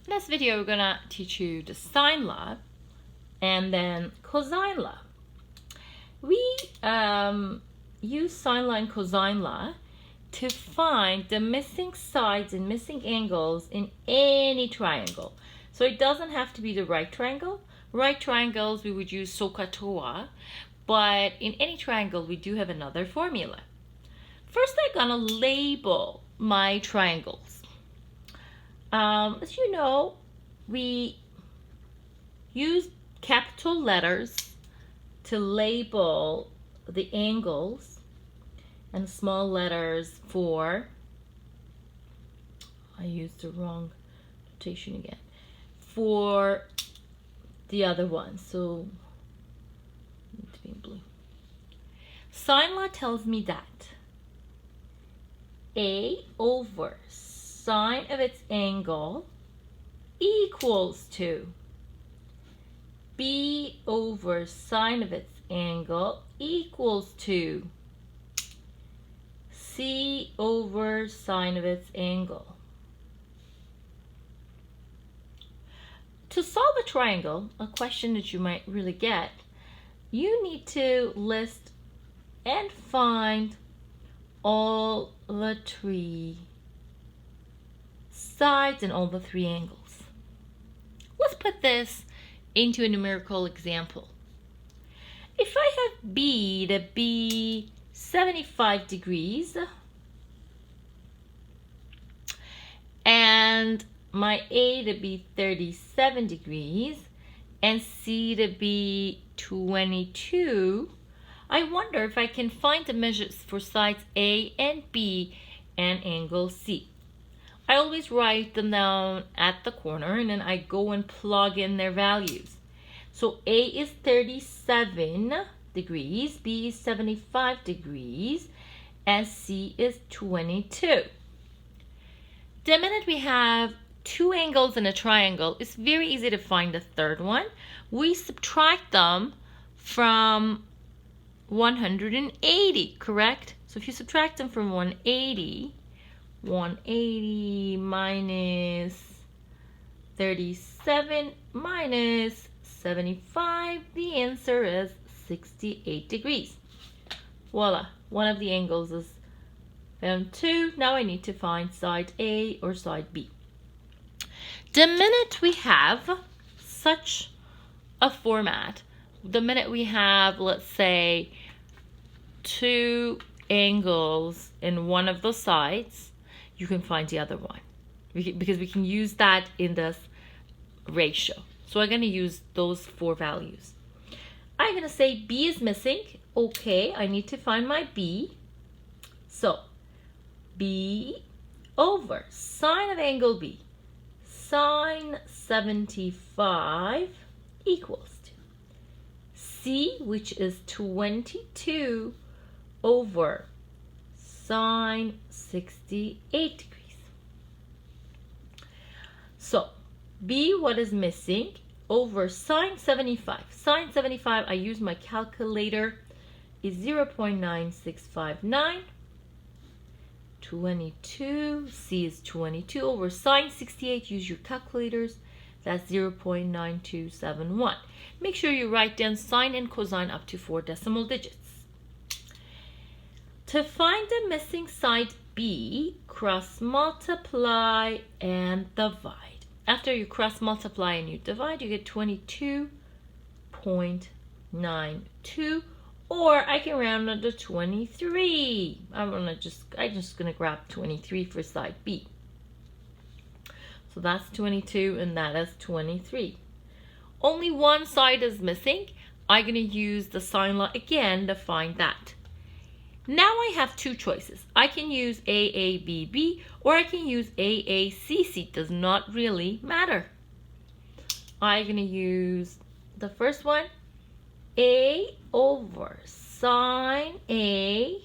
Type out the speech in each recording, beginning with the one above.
In this video, we're gonna teach you the sine law and then cosine law. We use sine law and cosine law to find the missing sides and missing angles in any triangle. So it doesn't have to be the right triangle. Right triangles, we would use SOHCAHTOA, but in any triangle, we do have another formula. First, I'm gonna label my triangles. As you know, we use capital letters to label the angles and small letters for, I used the wrong notation again, for the other one. So, need to be in blue. Sine law tells me that A over sine of its angle equals to B over sine of its angle equals to C over sine of its angle. To solve a triangle, a question that you might really get, you need to list and find all the three sides and all the three angles. Let's put this into a numerical example. If I have B to be 75 degrees and my A to be 37 degrees and C to be 22, I wonder if I can find the measures for sides A and B and angle C. I always write them down at the corner and then I go and plug in their values. So A is 37 degrees, B is 75 degrees, and C is 22. The minute we have two angles in a triangle, it's very easy to find the third one. We subtract them from 180, correct? So if you subtract them from 180 minus 37 minus 75, the answer is 68 degrees. Voila, one of the angles is found too. Now I need to find side A or side B. The minute we have such a format, the minute we have, let's say, two angles in one of the sides, you can find the other one because we can use that in this ratio. So I'm going to use those four values. I'm going to say B is missing. Okay, I need to find my B. So B over sine of angle B, sine 75 equals to C, which is 22 over sine 68 degrees. So B, what is missing, over sine 75. Sine 75, I use my calculator, is 0.9659. 22, C is 22 over sine 68, use your calculators, that's 0.9271. Make sure you write down sine and cosine up to 4 decimal digits. To find the missing side B, cross multiply and divide. After you cross multiply and you divide, you get 22.92, or I can round up to 23. I'm just gonna grab 23 for side B. So that's 22 and that is 23. Only one side is missing. I'm gonna use the sine law again to find that. Now I have two choices. I can use AABB or I can use AACC. Does not really matter. I'm going to use the first one. A over sine A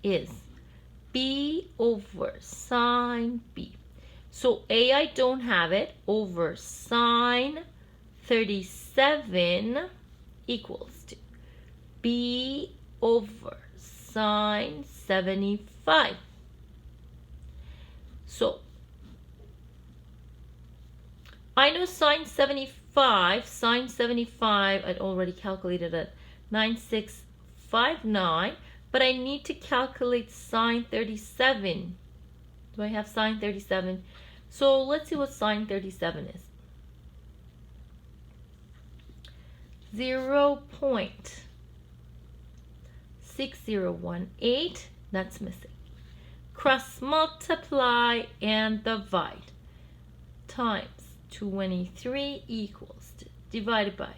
is B over sine B. So A, I don't have it, over sine 37 equals to B over sine 75. So I know sine 75, I'd already calculated at 9659, but I need to calculate sine 37. Do I have sine 37? So let's see what sine 37 is. 0.6018, that's missing. Cross multiply and divide times 23 equals to, divided by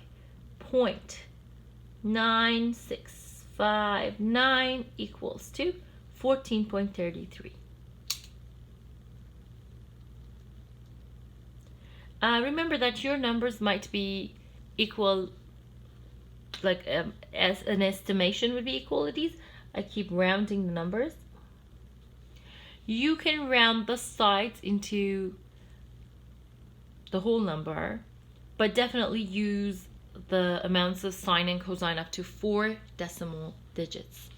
0.9659 equals to 14.33. Remember that your numbers might be equal, like as an estimation would be equalities. I keep rounding the numbers. You can round the sides into the whole number, but definitely use the amounts of sine and cosine up to 4 decimal digits.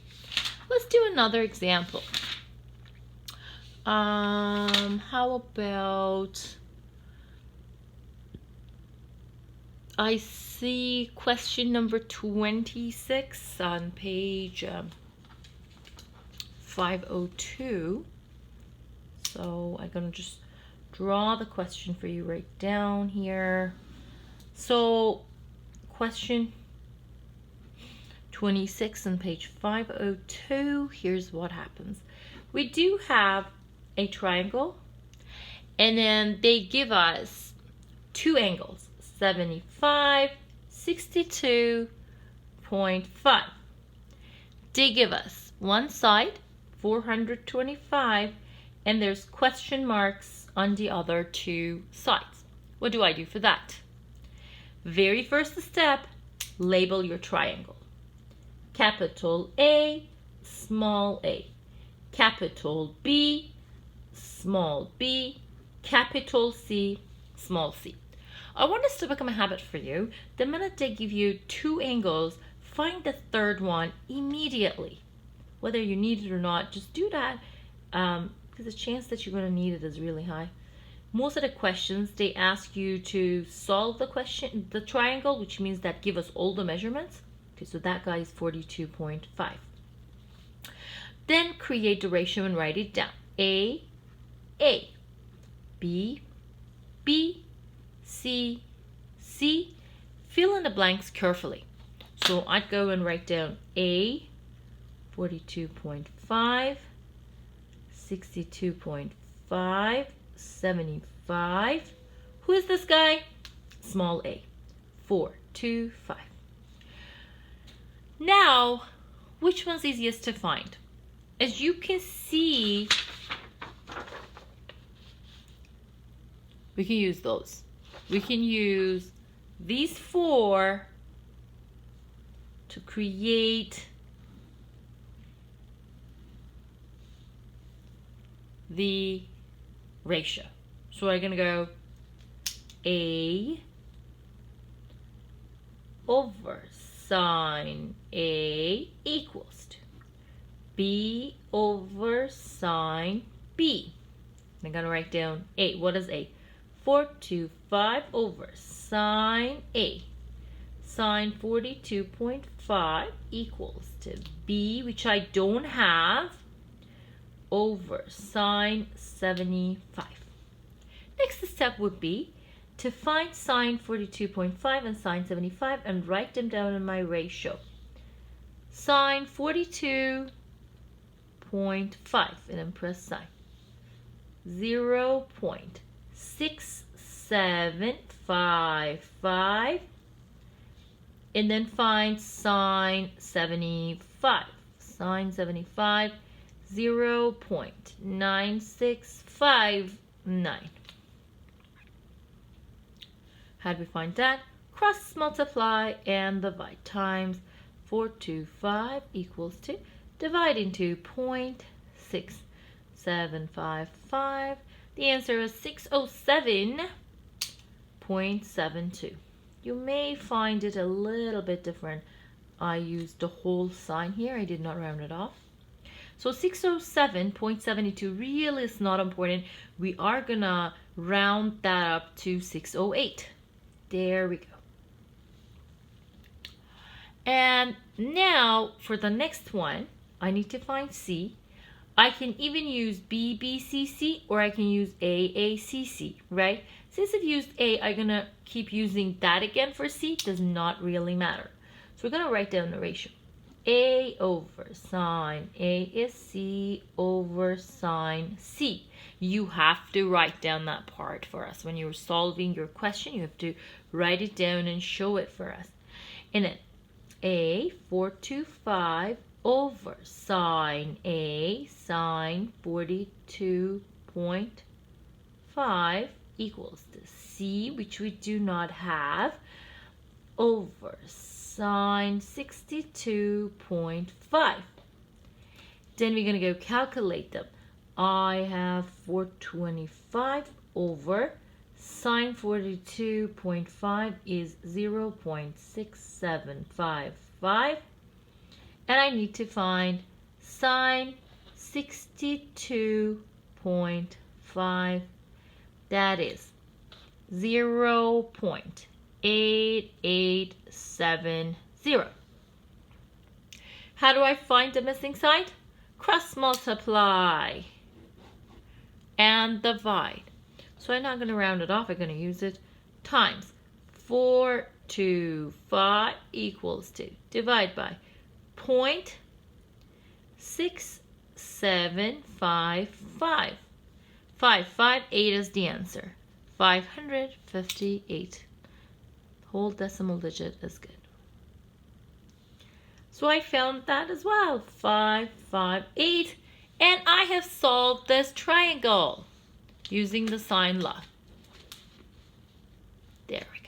Let's do another example. How about, I see question number 26 on page 502. So I'm going to just draw the question for you right down here. So question 26 on page 502, here's what happens. We do have a triangle, and then they give us two angles, 75, 62.5. They give us one side, 425, and there's question marks on the other two sides. What do I do for that? Very first step, label your triangle. Capital A, small a. Capital B, small b. Capital C, small c. I want this to become a habit for you. The minute they give you two angles, find the third one immediately. Whether you need it or not, just do that, because the chance that you're going to need it is really high. Most of the questions, they ask you to solve the triangle, which means that give us all the measurements. Okay, so that guy is 42.5. Then create the ratio and write it down. A, B, B, C, C. Fill in the blanks carefully. So I'd go and write down A, 42.5, 62.5, 75. Who is this guy? Small a. 4, 2, 5. Now, which one's easiest to find? As you can see, we can use those. We can use these four to create the ratio. So we're going to go A over sine A equals to B over sine B. I'm going to write down A. What is A? 425 over sine A. Sine 42.5 equals to B, which I don't have, over sine 75. Next step would be to find sine 42.5 and sine 75 and write them down in my ratio. Sine 42.5, and then press sine. 0.6755, and then find sine 75. Sine 75, 0.9659. How do we find that? Cross multiply and divide times 425 equals to, divide into 0.6755. The answer is 607.72. You may find it a little bit different. I used the whole sign here. I did not round it off. So 607.72 really is not important. We are gonna round that up to 608. There we go. And now for the next one, I need to find C. I can even use BBCC or I can use AACC, right? Since I've used A, I'm gonna keep using that again for C. Does not really matter. So we're gonna write down the ratio. A over sine A is C over sine C. You have to write down that part for us. When you're solving your question, you have to write it down and show it for us. And then A 425 over sine A sine 42.5 equals to C, which we do not have, over sine 62.5. Then we're going to go calculate them. I have 425 over sine 42.5 is 0.6755. And I need to find sine 62.5. That is 0.8870. How do I find the missing side? Cross multiply and divide. So I'm not going to round it off. I'm going to use it times 425 equals to divide by 0.6755. 558 is the answer. 558. Whole decimal digit is good. So I found that as well. 558. And I have solved this triangle using the sine law. There we go.